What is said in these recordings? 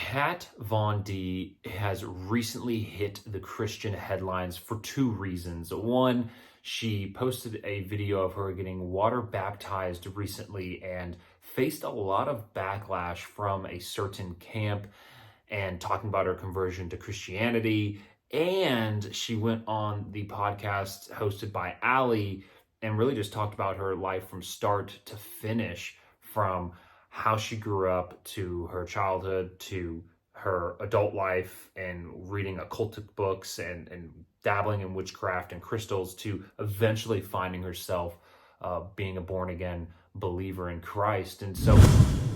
Kat Von D has recently hit the Christian headlines for two reasons. One, she posted a video of her getting water baptized recently and faced a lot of backlash from a certain camp and talking about her conversion to Christianity. And she went on the podcast hosted by Ali and really just talked about her life from start to finish, from how she grew up to her childhood to her adult life and reading occultic books and dabbling in witchcraft and crystals to eventually finding herself being a born again believer in Christ. And so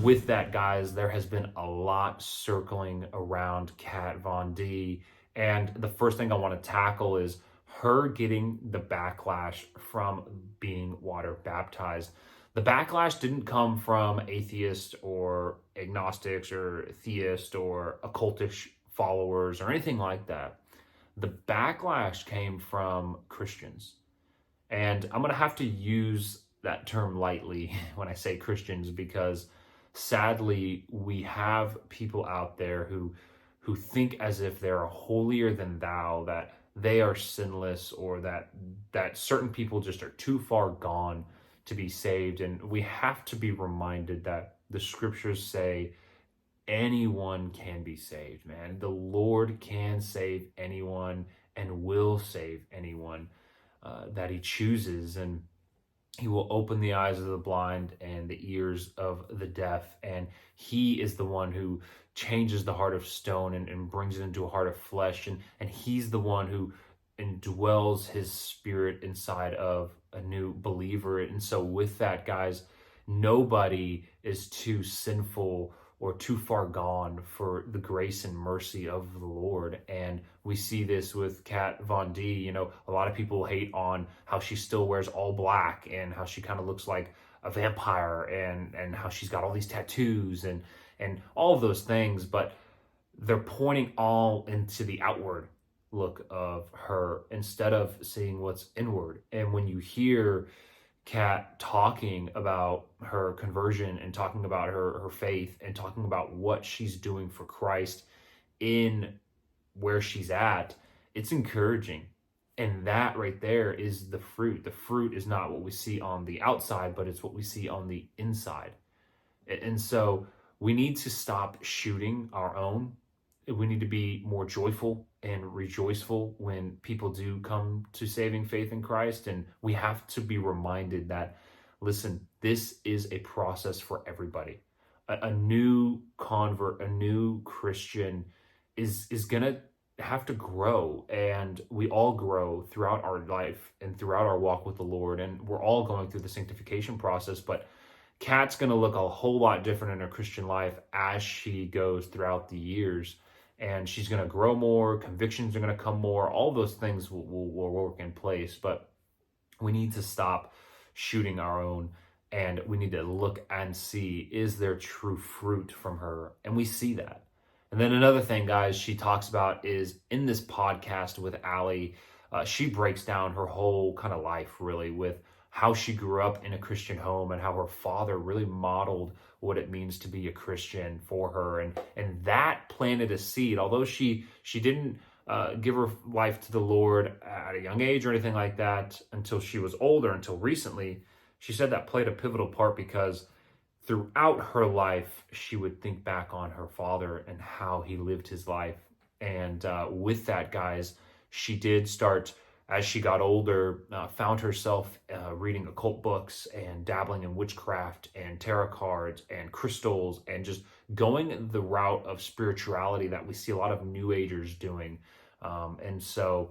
with that, guys, there has been a lot circling around Kat Von D. And the first thing I want to tackle is her getting the backlash from being water baptized. The backlash didn't come from atheists or agnostics or theists or occultish followers or anything like that. The backlash came from Christians. And I'm going to have to use that term lightly when I say Christians, because sadly we have people out there who think as if they're holier than thou, that they are sinless, or that certain people just are too far gone to be saved. And we have to be reminded that the scriptures say anyone can be saved, man. The Lord can save anyone and will save anyone that he chooses. And he will open the eyes of the blind and the ears of the deaf. And he is the one who changes the heart of stone and brings it into a heart of flesh. And he's the one who indwells his spirit inside of a new believer. And so with that, guys, nobody is too sinful or too far gone for the grace and mercy of the Lord. And we see this with Kat Von D. You know, a lot of people hate on how she still wears all black and how she kind of looks like a vampire, and how she's got all these tattoos and all of those things, but they're pointing all into the outward look of her instead of seeing what's inward. And when you hear Kat talking about her conversion and talking about her faith and talking about what she's doing for Christ in where she's at, it's encouraging. And that right there is the fruit. The fruit is not what we see on the outside, but it's what we see on the inside. And so we need to stop shooting our own. We need to be more joyful and rejoiceful when people do come to saving faith in Christ. And we have to be reminded that, listen, this is a process for everybody. A new convert, a new Christian is going to have to grow. And we all grow throughout our life and throughout our walk with the Lord. And we're all going through the sanctification process. But Kat's going to look a whole lot different in her Christian life as she goes throughout the years. And she's going to grow more, convictions are going to come more, all those things will work in place. But we need to stop shooting our own, and we need to look and see, is there true fruit from her? And we see that. And then another thing, guys, she talks about is in this podcast with Ali, she breaks down her whole kind of life, really, with how she grew up in a Christian home and how her father really modeled what it means to be a Christian for her. And that planted a seed. Although she didn't give her life to the Lord at a young age or anything like that until she was older, until recently, she said that played a pivotal part, because throughout her life, she would think back on her father and how he lived his life. And with that, guys, she did start, as she got older, found herself reading occult books and dabbling in witchcraft and tarot cards and crystals, and just going the route of spirituality that we see a lot of New Agers doing. And so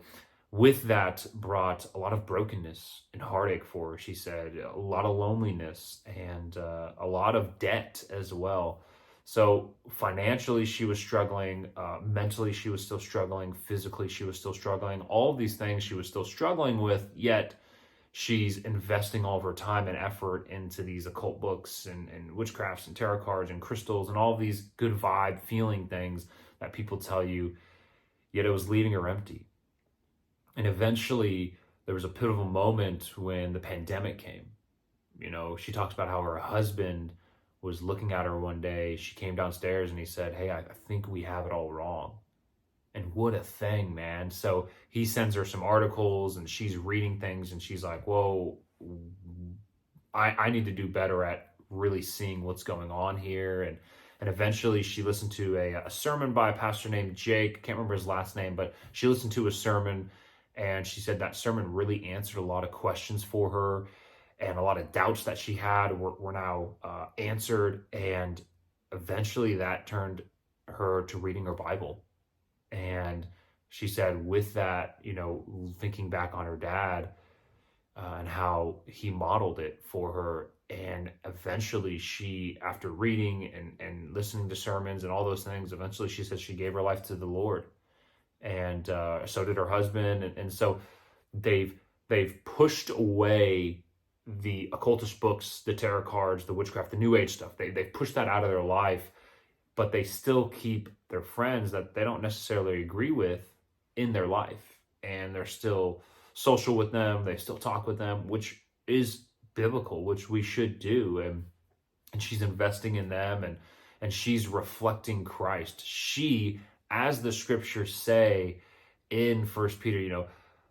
with that brought a lot of brokenness and heartache for her, she said, a lot of loneliness and a lot of debt as well. So financially, she was struggling. Mentally, she was still struggling. Physically, she was still struggling. All of these things she was still struggling with, yet she's investing all of her time and effort into these occult books and witchcrafts and tarot cards and crystals and all of these good vibe feeling things that people tell you, yet it was leaving her empty. And eventually, there was a pivotal moment when the pandemic came. You know, she talks about how her husband was looking at her one day. She came downstairs and he said, "Hey, I think we have it all wrong." And what a thing, man. So he sends her some articles and she's reading things and she's like, whoa, I need to do better at really seeing what's going on here. And eventually she listened to a sermon by a pastor named Jake. Can't remember his last name, but she listened to a sermon and she said that sermon really answered a lot of questions for her, and a lot of doubts that she had were now answered. And eventually that turned her to reading her Bible. And she said, with that, thinking back on her dad and how he modeled it for her. And eventually she, after reading and listening to sermons and all those things, eventually she said she gave her life to the Lord. And so did her husband. And so they've pushed away the occultist books, the tarot cards, the witchcraft, the new age stuff. They've pushed that out of their life, but they still keep their friends that they don't necessarily agree with in their life. And they're still social with them. They still talk with them, which is biblical, which we should do. And she's investing in them, and she's reflecting Christ. She, as the scriptures say in First Peter,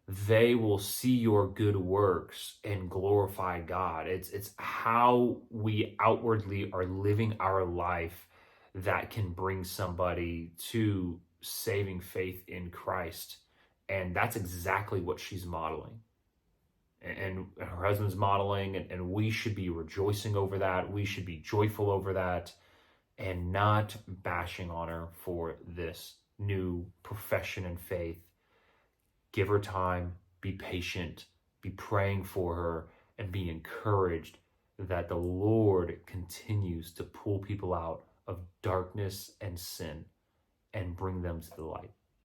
they will see your good works and glorify God. It's how we outwardly are living our life that can bring somebody to saving faith in Christ. And that's exactly what she's modeling. And her husband's modeling, and we should be rejoicing over that. We should be joyful over that and not bashing on her for this new profession and faith. Give her time, be patient, be praying for her, and be encouraged that the Lord continues to pull people out of darkness and sin and bring them to the light.